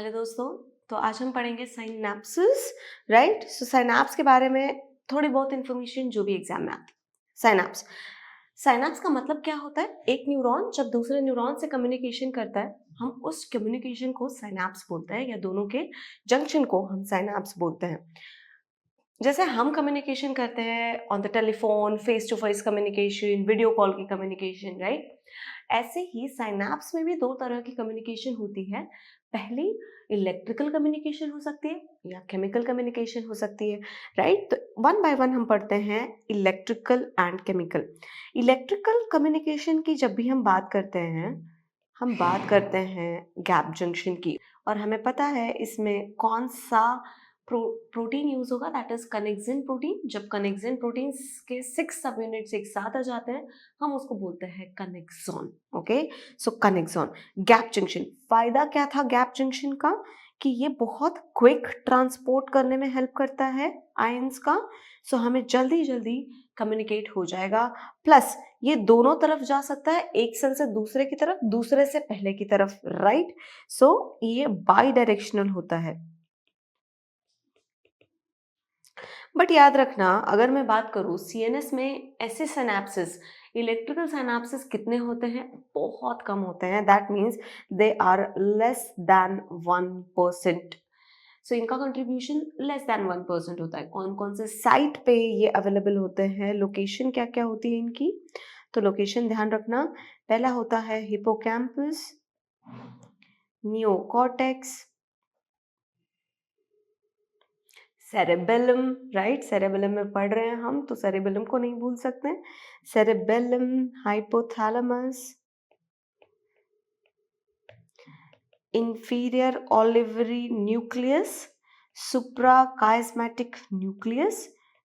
Hello दोस्तों। तो आज हम पढ़ेंगे साइनैप्सेस, राइट। सो साइनैप्स के बारे में थोड़ी बहुत इंफॉर्मेशन जो भी एग्जाम में आती है। साइनैप्स साइनैप्स का मतलब क्या होता है? एक न्यूरॉन जब दूसरे न्यूरॉन से कम्युनिकेशन करता है, हम उस कम्युनिकेशन को साइनैप्स बोलते हैं, या दोनों के जंक्शन को हम साइनैप्स बोलते हैं। जैसे हम कम्युनिकेशन करते हैं on the telephone, face to face communication, video call की कम्युनिकेशन, राइट। ऐसे ही साइनैप्स में भी दो तरह की कम्युनिकेशन होती है। पहली इलेक्ट्रिकल कम्युनिकेशन हो सकती है या केमिकल कम्युनिकेशन हो सकती है, राइट। तो वन बाय वन हम पढ़ते हैं electrical and chemical. Electrical communication की जब भी हम बात करते हैं, हम बात करते हैं गैप जंक्शन की। और हमें पता है इसमें कौन सा प्रोटीन यूज होगा, दैट इज कनेक्सिन प्रोटीन। जब कनेक्सिन प्रोटीन के 6 सब यूनिट्स एक साथ आ जाते हैं, हम उसको बोलते हैं कनेक्सॉन। ओके, सो कनेक्सॉन। गैप जंक्शन, फायदा क्या था गैप जंक्शन का? कि ये बहुत क्विक ट्रांसपोर्ट करने में हेल्प करता है आयंस का। सो हमें जल्दी जल्दी कम्युनिकेट हो जाएगा। प्लस ये दोनों तरफ जा सकता है, एक सेल से दूसरे की तरफ, दूसरे से पहले की तरफ, राइट। सो ये बाई डायरेक्शनल होता है। बट याद रखना, अगर मैं बात करूँ सीएनएस में ऐसे सिनेप्सेस, इलेक्ट्रिकल सिनेप्सेस कितने होते हैं? बहुत कम होते हैं। That means they are less than 1%। So इनका कंट्रीब्यूशन लेस दैन 1% होता है। कौन कौन से साइट पे ये अवेलेबल होते हैं, लोकेशन क्या क्या होती है इनकी? तो लोकेशन ध्यान रखना, पहला होता है hippocampus, neocortex, cerebellum, right. Cerebellum में पढ़ रहे हैं हम, तो सेरेबेलम को नहीं भूल सकते। Cerebellum, hypothalamus, inferior olivary nucleus, suprachiasmatic nucleus,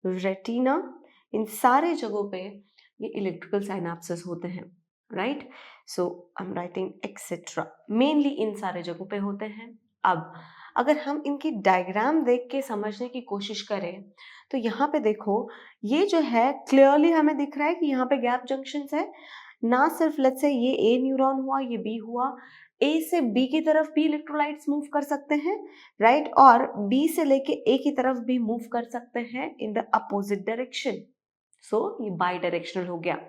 retina. इन सारे जगहों पे ये इलेक्ट्रिकल साइनाप्सेस होते हैं, right. So I am writing etcetera, mainly इन सारे जगहों पे होते हैं। अब अगर हम इनकी डायग्राम देख के समझने की कोशिश करें, तो यहाँ पे देखो, ये जो है क्लियरली हमें दिख रहा है कि यहाँ पे गैप जंक्शंस है। ना सिर्फ लेट्स से ये ए न्यूरॉन हुआ, ये बी हुआ, ए से बी की तरफ भी इलेक्ट्रोलाइट्स मूव कर सकते हैं, राइट। और बी से लेके ए की तरफ भी मूव कर सकते हैं इन द अपोजिट डायरेक्शन। सो ये बाई डायरेक्शनल हो गया।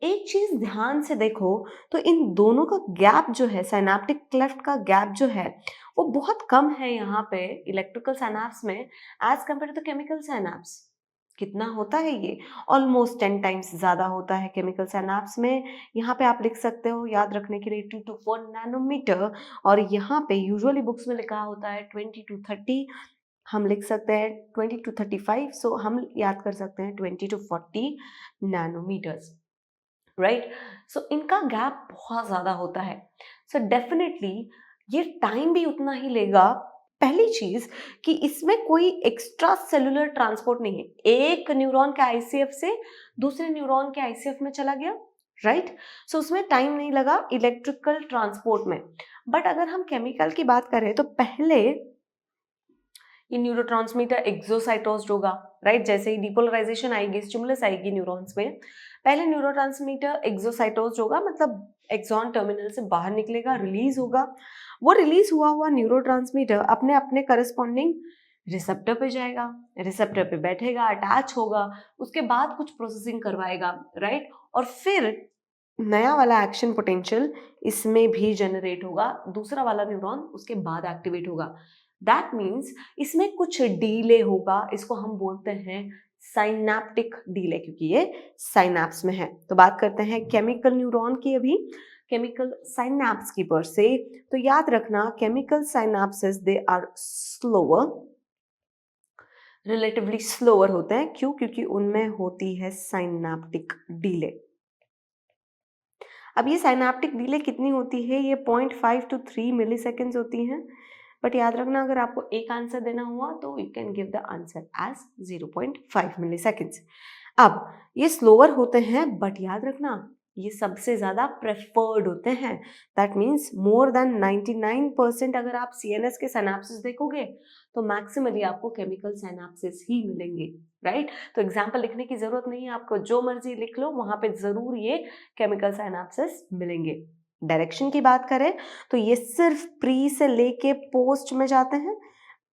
एक चीज ध्यान से देखो, तो इन दोनों का गैप जो है, साइनेप्टिक क्लेफ्ट का गैप जो है, वो बहुत कम है यहाँ पे इलेक्ट्रिकल साइनेप्स में as compared to chemical synapse. कितना होता है ये? ऑलमोस्ट 10 टाइम्स ज्यादा होता है केमिकल साइनेप्स में। यहाँ पे आप लिख सकते हो याद रखने के लिए 2 to 4 नैनोमीटर, और यहाँ पे यूजुअली बुक्स में लिखा होता है 20 to 30। हम लिख सकते हैं 20 to 35, सो हम याद कर सकते हैं 20 to 40 नैनोमीटर्स, राइट। सो इनका गैप बहुत ज्यादा होता है। सो डेफिनेटली ये टाइम भी उतना ही लेगा। पहली चीज कि इसमें कोई एक्स्ट्रा सेलुलर ट्रांसपोर्ट नहीं है। एक न्यूरॉन के आईसीएफ से दूसरे न्यूरॉन के आईसीएफ में चला गया, राइट। सो उसमें टाइम नहीं लगा इलेक्ट्रिकल ट्रांसपोर्ट में। बट अगर हम केमिकल की बात करें, तो पहले ये न्यूरोट्रांसमीटर एक्सोसाइटोज्ड होगा, राइट। जैसे ही डिपोलराइजेशन आएगी, स्टिमुलस आएगी न्यूरॉन्स में, पहले न्यूरोट्रांसमीटर एक्सोसाइटोज्ड होगा, मतलब एक्सॉन टर्मिनल से बाहर निकलेगा, रिलीज होगा। वो रिलीज हुआ हुआ न्यूरोट्रांसमीटर अपने अपने करस्पॉन्डिंग रिसेप्टर पे जाएगा, रिसेप्टर पे बैठेगा, अटैच होगा, उसके बाद कुछ प्रोसेसिंग करवाएगा, राइट। और फिर नया वाला एक्शन पोटेंशियल इसमें भी जनरेट होगा, दूसरा वाला न्यूरॉन उसके बाद एक्टिवेट होगा। दैट मीन्स इसमें कुछ डीले होगा, इसको हम बोलते हैं साइनैप्टिक डीले, क्योंकि ये साइनैप्स में है। तो बात करते हैं केमिकल न्यूरॉन की, अभी केमिकल साइनैप्स की पर से। तो याद रखना, chemical synapses they are slower, relatively slower होते हैं। क्यों? क्योंकि उनमें होती है साइनैप्टिक डीले। अब ये साइनैप्टिक डिले कितनी होती है? ये 0.5 to 3 मिली सेकेंड्स होती हैं। बट याद रखना, अगर आपको एक आंसर देना हुआ तो you can give the answer as 0.5 milliseconds. अब ये स्लोअर होते हैं, बट याद रखना ये सबसे ज्यादा प्रेफर्ड होते हैं। That means more than 99%। अगर आप सीएनएस के सिनेप्सिस देखोगे, तो मैक्सिमली आपको केमिकल सिनेप्सिस ही मिलेंगे, राइट। तो एग्जाम्पल लिखने की जरूरत नहीं है, आपको जो मर्जी लिख लो, वहां पे जरूर ये केमिकल सिनेप्सिस मिलेंगे। डायरेक्शन की बात करें तो ये सिर्फ प्री से लेके पोस्ट में जाते हैं,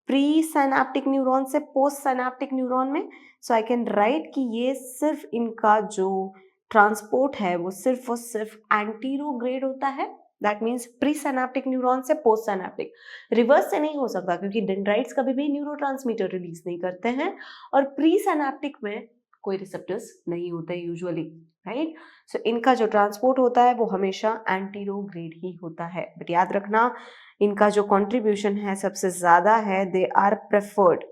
प्री साइनेप्टिक न्यूरॉन से पोस्ट साइनेप्टिक न्यूरॉन में। सो आई कैन राइट कि ये सिर्फ इनका जो ट्रांसपोर्ट है वो सिर्फ और सिर्फ एंटीरोग्रेड होता है, that means pre synaptic neuron से पोस्ट साइनेप्टिक। रिवर्स से नहीं हो सकता क्योंकि डेंड्राइट्स कभी भी न्यूरोट्रांसमीटर रिलीज नहीं करते हैं और प्री साइनेप्टिक में कोई रिसेप्टर्स नहीं होते यूजुअली, राइट। सो इनका जो ट्रांसपोर्ट होता है वो हमेशा एंटीरोग्रेड ही होता है। बट याद रखना इनका जो कंट्रीब्यूशन है सबसे ज्यादा है, दे आर प्रेफर्ड।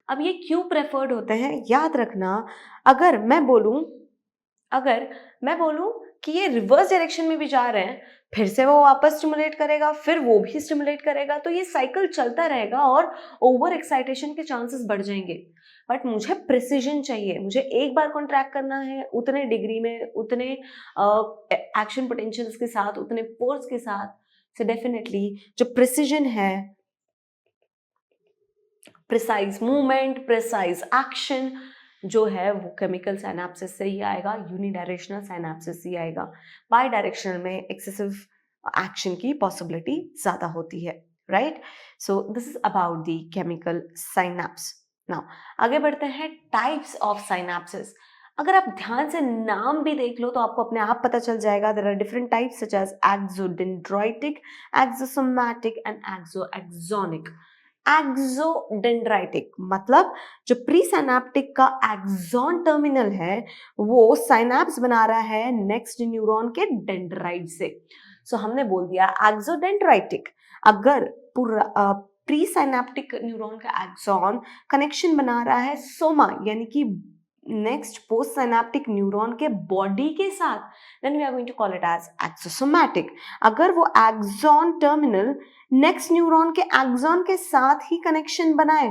अब ये क्यों प्रेफर्ड होते हैं याद रखना, अगर मैं बोलूं कि ये रिवर्स डायरेक्शन में भी जा रहे हैं, फिर से वो वापस स्टिमुलेट करेगा, फिर वो भी स्टिमुलेट करेगा, तो ये साइकिल चलता रहेगा और ओवर एक्साइटेशन के चांसेस बढ़ जाएंगे। बट मुझे प्रिसीजन चाहिए, मुझे एक बार कॉन्ट्रैक्ट करना है उतने डिग्री में, उतने एक्शन पोटेंशियल्स के साथ, उतने फोर्स के साथ। सो डेफिनेटली जो प्रिसीजन है, प्रिसाइज मूवमेंट, प्रिसाइज एक्शन जो है वो केमिकल साइनेप्सिस से ही आएगा, यूनिडायरेक्शनल साइनेप्सिस से ही आएगा। बाई डायरेक्शनल में एक्सेसिव एक्शन की पॉसिबिलिटी ज्यादा होती है, right. So this is about the chemical synapse. Now आगे बढ़ते हैं टाइप्स ऑफ साइनेप्सिस। अगर आप ध्यान से नाम भी देख लो तो आपको अपने आप पता चल जाएगा, there are different types such as axodendritic, axosomatic and axoaxonic. Axodendritic मतलब जो प्री साइनेप्टिक का एक्सॉन टर्मिनल है वो साइनेप्स बना रहा है नेक्स्ट न्यूरॉन के डेंड्राइट से। सो हमने बोल दिया एक्सोडेंड्राइटिक, अगर पूरा प्री साइनेप्टिक न्यूरॉन का एक्सॉन कनेक्शन बना रहा है सोमा यानी कि नेक्स्ट पोस्ट साइनेप्टिक न्यूरॉन के बॉडी के साथ, then we are going to call it as axosomatic. अगर वो एक्सॉन टर्मिनल नेक्स्ट न्यूरॉन के एक्सॉन के साथ ही कनेक्शन बनाए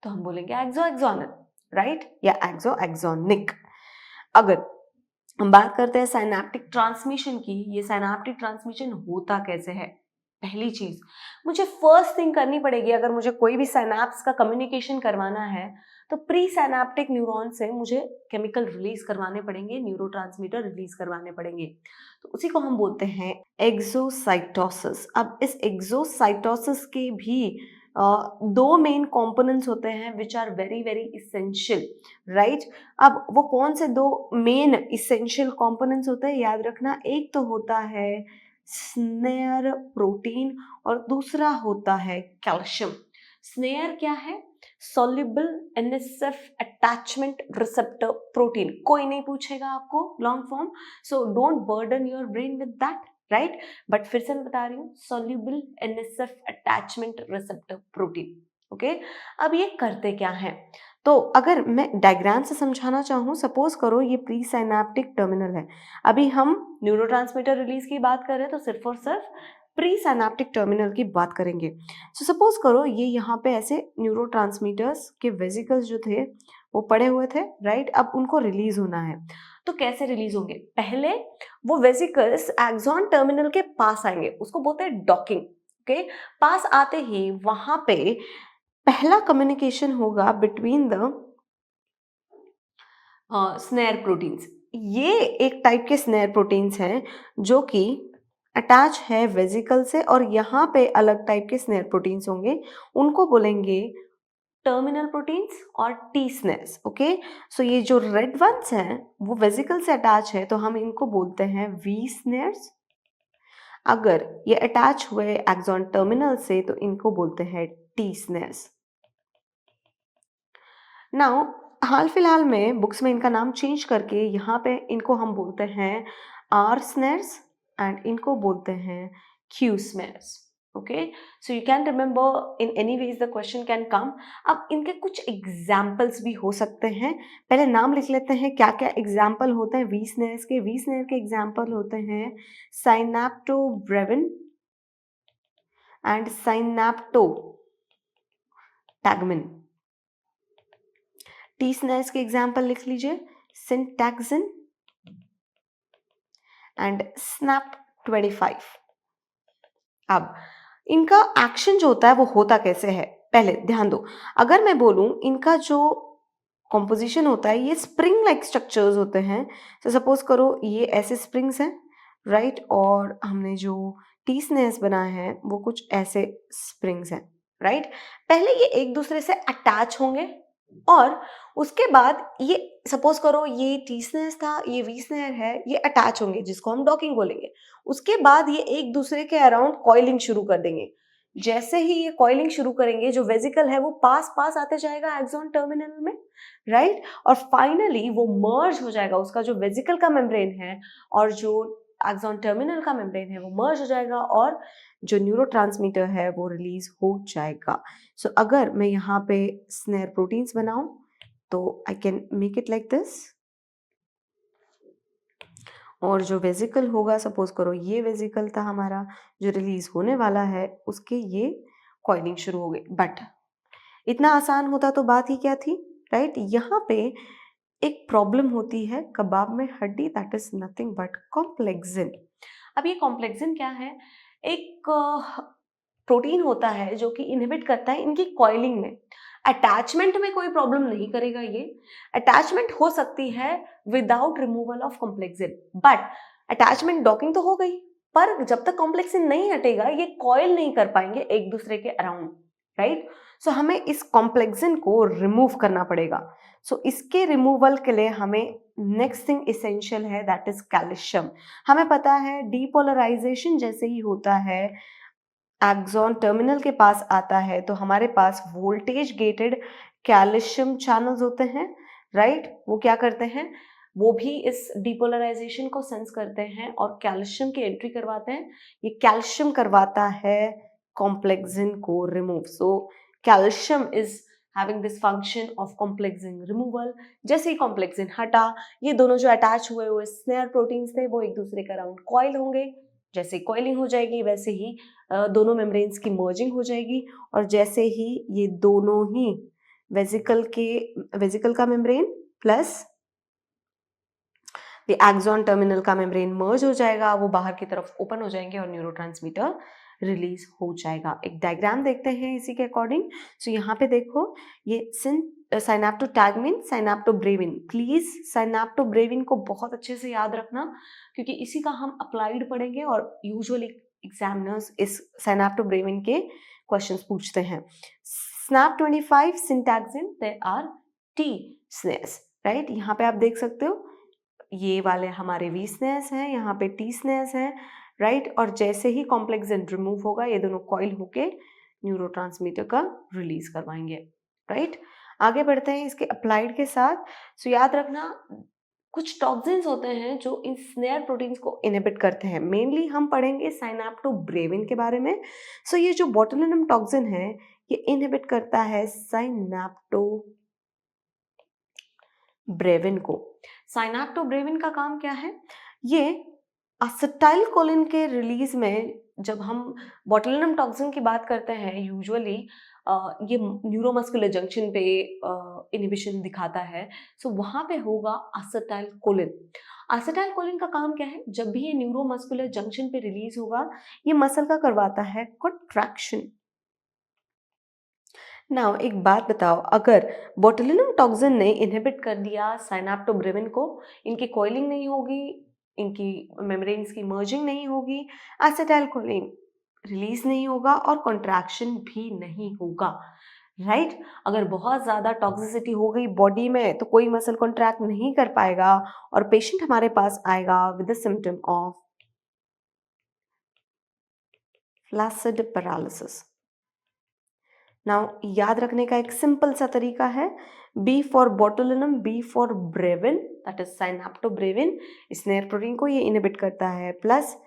तो हम बोलेंगे एक्सोएक्सोनल, राइट, या एक्सोएक्सोनिक। अगर हम बात करते हैं साइनेप्टिक ट्रांसमिशन की, ये साइनेप्टिक ट्रांसमिशन होता कैसे है। पहली चीज मुझे फर्स्ट थिंग करनी पड़ेगी, अगर मुझे कोई भी साइनेप्स का कम्युनिकेशन करवाना है तो प्री साइनेप्टिक न्यूरॉन से मुझे केमिकल रिलीज करवाने पड़ेंगे, न्यूरोट्रांसमीटर रिलीज करवाने पड़ेंगे, तो उसी को हम बोलते हैं एक्सोसाइटोसिस। अब इस एक्सोसाइटोसिस के भी दो मेन कंपोनेंट्स होते हैं which are very very essential, right. अब वो कौन से दो मेन इसेंशियल कंपोनेंट्स होते हैं याद रखना, एक तो होता है स्नेयर प्रोटीन और दूसरा होता है कैल्शियम। स्नेयर क्या है? Soluble NSF attachment receptor protein. कोई नहीं पूछेगा आपको long form, so don't burden your brain with that, right. But फिर से मैं बता रही हूँ, soluble NSF attachment receptor protein, okay. अब ये करते क्या है, तो अगर मैं डायग्राम से समझाना चाहूँ, सपोज करो ये प्री साइनेप्टिक टर्मिनल है, अभी हम न्यूरोट्रांसमीटर रिलीज की बात कर रहे हैं तो सिर्फ और सिर्फ प्री साइनेप्टिक टर्मिनल की बात करेंगे। सो सपोज करो ये यहाँ पे ऐसे न्यूरोट्रांसमीटर्स के वेसिकल्स जो थे वो पड़े हुए थे, राइट। अब उनको रिलीज होना है, तो कैसे रिलीज होंगे? पहले वो वेसिकल्स एक्सॉन टर्मिनल के पास आएंगे, उसको बोलते हैं डॉकिंग, ओके। पास आते ही वहां पे पहला कम्युनिकेशन होगा बिटवीन द स्नेयर प्रोटीन्स। ये एक टाइप के स्नेयर प्रोटीन्स हैं जो कि अटैच है वेसिकल से, और यहाँ पे अलग टाइप के स्नेयर प्रोटीन्स होंगे, उनको बोलेंगे टर्मिनल प्रोटीन्स और टी स्नेयर्स, ओके। सो ये जो रेड वंस हैं वो वेसिकल से अटैच है तो हम इनको बोलते हैं वी स्नेयर्स। अगर ये अटैच हुए एक्सॉन टर्मिनल से तो इनको बोलते हैं टी स्नेयर्स। नाउ हाल फिलहाल में बुक्स में इनका नाम चेंज करके यहाँ पे इनको हम बोलते हैं आर स्नेयर्स एंड इनको बोलते हैं Q snares, okay. So you can remember in any ways the question can come. अब इनके कुछ एग्जाम्पल्स भी हो सकते हैं, पहले नाम लिख लेते हैं क्या क्या एग्जाम्पल होते हैं वी स्नेयर्स के। वी स्नेयर के एग्जाम्पल होते हैं साइनेप्टोब्रेविन एंड साइनेप्टोटैगमिन। टी स्नेयर्स के एग्जाम्पल लिख लीजिए, सिंटैक्सिन एंड स्नैप 25। अब इनका एक्शन जो होता है वो होता कैसे है, पहले ध्यान दो। अगर मैं बोलूं इनका जो कॉम्पोजिशन होता है ये स्प्रिंग लाइक स्ट्रक्चर्स होते हैं। तो सपोज करो ये ऐसे स्प्रिंग्स हैं, राइट, और हमने जो टीसनेस बनाया है वो कुछ ऐसे स्प्रिंग्स हैं, राइट। पहले ये एक दूसरे से अटैच होंगे और उसके बाद ये सपोज करो ये टीसनेस था, ये वीसनेस है, ये अटैच होंगे जिसको हम डॉकिंग बोलेंगे। उसके बाद ये एक दूसरे के अराउंड कॉइलिंग शुरू कर देंगे। जैसे ही ये कॉइलिंग शुरू करेंगे जो वेजिकल है वो पास पास आते जाएगा एक्सॉन टर्मिनल में, राइट, और फाइनली वो मर्ज हो जाएगा, उसका जो वेजिकल का मेम्ब्रेन है और जो एक्सॉन टर्मिनल का मेम्ब्रेन है वो मर्ज हो जाएगा और जो न्यूरोट्रांसमीटर है वो रिलीज हो जाएगा। सो अगर मैं यहाँ पे स्नेयर प्रोटीन्स बनाऊं तो I can make it like this, और जो वेजिकल होगा, सपोज करो ये वेजिकल था हमारा जो रिलीज होने वाला है, उसके ये कॉइलिंग शुरू हो गई। बट इतना आसान होता तो बात ही क्या थी, राइट। यहाँ पे एक प्रॉब्लम होती है कबाब में हड्डी, दैट इज नथिंग बट कॉम्प्लेक्सिन। अब ये कॉम्प्लेक्सिन क्या है? एक प्रोटीन होता है जो कि इनहिबिट करता है इनकी कॉइलिंग में। अटैचमेंट में कोई प्रॉब्लम नहीं करेगा ये, अटैचमेंट हो सकती है without removal of complexin, but attachment docking तो हो गई, पर जब तक कॉम्प्लेक्सिन नहीं हटेगा ये कॉइल नहीं कर पाएंगे एक दूसरे के अराउंड, राइट। सो हमें इस कॉम्प्लेक्सिन को रिमूव करना पड़ेगा। सो इसके रिमूवल के लिए हमें नेक्स्ट थिंग इसेंशियल है, दैट इज कैल्शियम। हमें पता है डीपोलराइजेशन जैसे ही होता है, एक्सॉन टर्मिनल के पास आता है तो हमारे पास वोल्टेज गेटेड कैल्शियम चैनल्स होते हैं, राइट। वो क्या करते हैं, वो भी इस डिपोलराइजेशन को सेंस करते हैं और कैल्शियम की एंट्री करवाते हैं। ये कैल्शियम करवाता है कॉम्प्लेक्सिन को remove. So calcium is having this function of complexin removal. जैसे ही कॉम्प्लेक्सिन हटा, ये दोनों जो अटैच हुए हुए स्नेयर प्रोटीन्स थे वो एक दूसरे के अराउंड कॉइल होंगे। जैसे कॉइलिंग हो जाएगी वैसे ही दोनों मेम्ब्रेन्स की मर्जिंग हो जाएगी, और जैसे ही ये दोनों ही वेजिकल का membrane plus the axon terminal का मेम्ब्रेन मर्ज हो जाएगा, वो बाहर की तरफ ओपन हो जाएंगे और न्यूरोट्रांसमीटर रिलीज हो जाएगा। एक डायग्राम देखते हैं इसी के अकॉर्डिंग। सो यहाँ पे देखो, ये साइनेप्टोटैगमिन, साइनेप्टोब्रेविन। प्लीज साइनेप्टोब्रेविन को बहुत अच्छे से याद रखना क्योंकि इसी का हम अप्लाइड पढ़ेंगे और यूजुअली एग्जामिनर्स इस साइनेप्टोब्रेविन के क्वेश्चंस पूछते हैं। SNAP 25 syntaxin, they are T SNAREs, right. यहाँ पे आप देख सकते हो ये वाले हमारे वी स्नेस हैं, यहाँ पे टी स्नेस हैं, राइट। और जैसे ही कॉम्प्लेक्सिन रिमूव होगा ये दोनों कॉइल होके न्यूरोट्रांसमीटर का रिलीज करवाएंगे, राइट। आगे बढ़ते हैं इसके अप्लाइड के साथ। सो याद रखना कुछ टॉक्सिन्स होते हैं जो इन स्नेयर प्रोटीन्स को इनहिबिट करते हैं। मेनली हम पढ़ेंगे साइनेप्टोब्रेविन के बारे में। सो ये जो बोटुलिनम टॉक्सिन है ये इनहिबिट करता है साइनेप्टोब्रेविन को। साइनेप्टोब्रेविन का काम क्या है? ये असेटाइल कोलिन के रिलीज में, जब हम बोटुलिनम टॉक्सिन की बात करते हैं यूजुअली ये न्यूरोमस्कुलर जंक्शन पे इनहिबिशन दिखाता है। सो वहां पे होगा असेटाइल कोलिन। असेटाइल कोलिन का काम क्या है? जब भी ये न्यूरोमस्कुलर जंक्शन पे रिलीज होगा ये मसल का करवाता है कॉन्ट्रैक्शन। नाउ एक बात बताओ, अगर बोटुलिनम टॉक्सिन ने इनहिबिट कर दिया साइनेप्टोब्रेविन को, इनकी कॉइलिंग नहीं होगी, इनकी मेम्ब्रेन्स की मर्जिंग नहीं होगी, एसिटाइल कोलिन रिलीज नहीं होगा और कॉन्ट्रैक्शन भी नहीं होगा, राइट। अगर बहुत ज़्यादा टॉक्सिसिटी हो गई बॉडी में तो कोई मसल कॉन्ट्रैक्ट नहीं कर पाएगा और पेशेंट हमारे पास आएगा with the symptom of flaccid paralysis. Now याद रखने का एक सिंपल सा तरीका है, B for botulinum, B for brevin, that is synaptobrevin. SNARE protein को ये इनहिबिट करता है, प्लस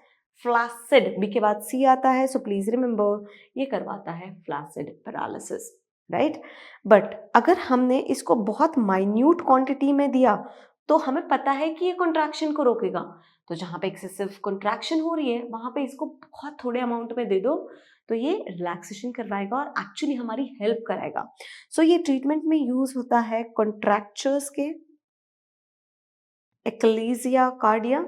फ्लैसिड, बी के बाद सी आता है, सो प्लीज रिमेंबर ये करवाता है फ्लैसिड पैरालिसिस, राइट। बट अगर हमने इसको बहुत माइन्यूट क्वांटिटी में दिया तो हमें पता है कि ये कॉन्ट्रैक्शन को रोकेगा। तो जहाँ पे एक्सेसिव कॉन्ट्रैक्शन हो रही है वहां पे इसको बहुत थोड़े अमाउंट में दे दो तो ये रिलैक्सेशन करवाएगा और एक्चुअली हमारी हेल्प कराएगा। सो ये ट्रीटमेंट में यूज होता है कॉन्ट्रैक्चर्स के, एक्लेसिया कार्डिया,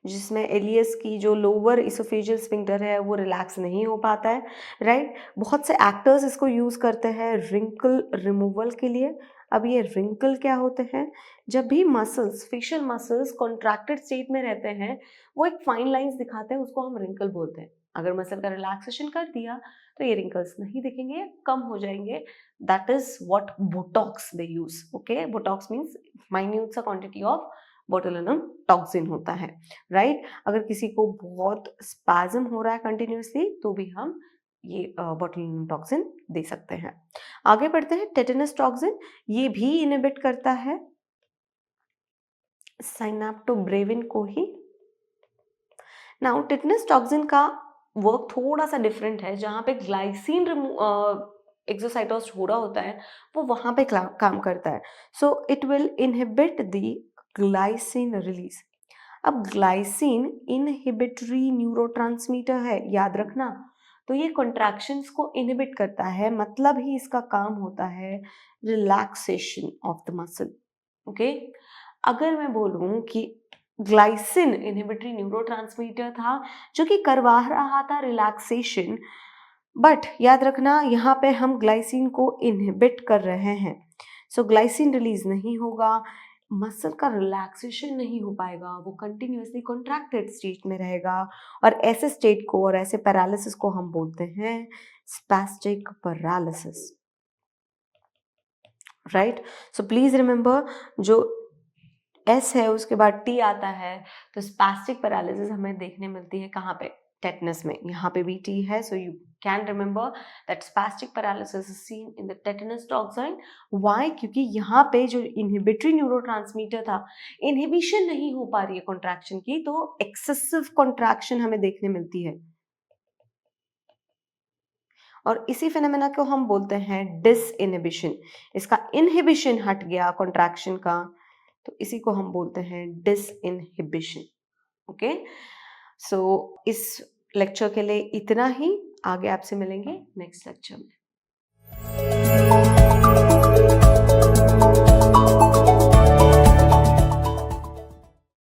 जिसमें एलियस की जो लोअर इसोफेजियल स्फिंक्टर है वो रिलैक्स नहीं हो पाता है, राइट। बहुत से एक्टर्स इसको यूज़ करते हैं रिंकल रिमूवल के लिए। अब ये रिंकल क्या होते हैं? जब भी muscles, facial muscles contracted state में रहते हैं, वो एक फाइन लाइंस दिखाते हैं, उसको हम रिंकल बोलते हैं। अगर मसल का रिलैक्सेशन कर दिया तो ये रिंकल्स नहीं दिखेंगे, कम हो जाएंगे। That is what Botox they use. Okay, Botox means minute सा क्वांटिटी ऑफ बोटुलिनम टॉक्सिन होता है, राइट। अगर किसी को बहुत स्पैज्म हो रहा है कंटिन्यूसली तो भी हम ये बोटुलिनम टॉक्सिन दे सकते हैं। आगे बढ़ते हैं, टेटनस टॉक्सिन, ये भी इनहिबिट करता है साइनेप्टोब्रेविन को ही। नाउ टेटनस टॉक्सिन का वर्क थोड़ा सा डिफरेंट है। जहाँ पे ग्लाइसिन एक्सोसाइटोस हो रहा होता है वो वहां पे काम करता है। So it will inhibit the glycine release. अब ग्लाइसिन इनहिबिटरी न्यूरोट्रांसमीटर है, याद रखना। तो ये कॉन्ट्रैक्शंस को इनहिबिट करता है, मतलब ही इसका काम होता है relaxation of the muscle. Okay, अगर मैं बोलूं कि ग्लाइसिन इनहिबिटरी न्यूरोट्रांसमीटर था जो कि करवा रहा था रिलैक्सेशन, बट याद रखना यहाँ पे हम ग्लाइसिन को इनहिबिट कर रहे हैं। सो ग्लाइसिन रिलीज नहीं होगा, मसल का रिलैक्सेशन नहीं हो पाएगा, वो कंटिन्यूअसली कॉन्ट्रैक्टेड स्टेट में रहेगा। और ऐसे स्टेट को और ऐसे पैरालिसिस को हम बोलते हैं spastic paralysis, right. So please remember, जो एस है उसके बाद टी आता है, तो स्पैस्टिक पैरालिसिस हमें देखने मिलती है कहाँ पे? टेटनस में। यहाँ पे भी टी है, so you can remember that spastic paralysis is seen in the tetanus toxin. Why? क्योंकि यहाँ पे जो इनहिबिटरी न्यूरोट्रांसमीटर था, इनहिबिशन नहीं हो पा रही है कॉन्ट्रैक्शन की, तो एक्सेसिव कॉन्ट्रैक्शन हमें देखने मिलती है। और इसी फिनोमेना को हम बोलते हैं डिसइनहिबिशन। इसका इनहिबिशन हट गया कॉन्ट्रैक्शन का, तो इसी को हम बोलते हैं डिसइनहिबिशन। ओके, सो इस लेक्चर के लिए इतना ही। आगे आपसे मिलेंगे नेक्स्ट लेक्चर में।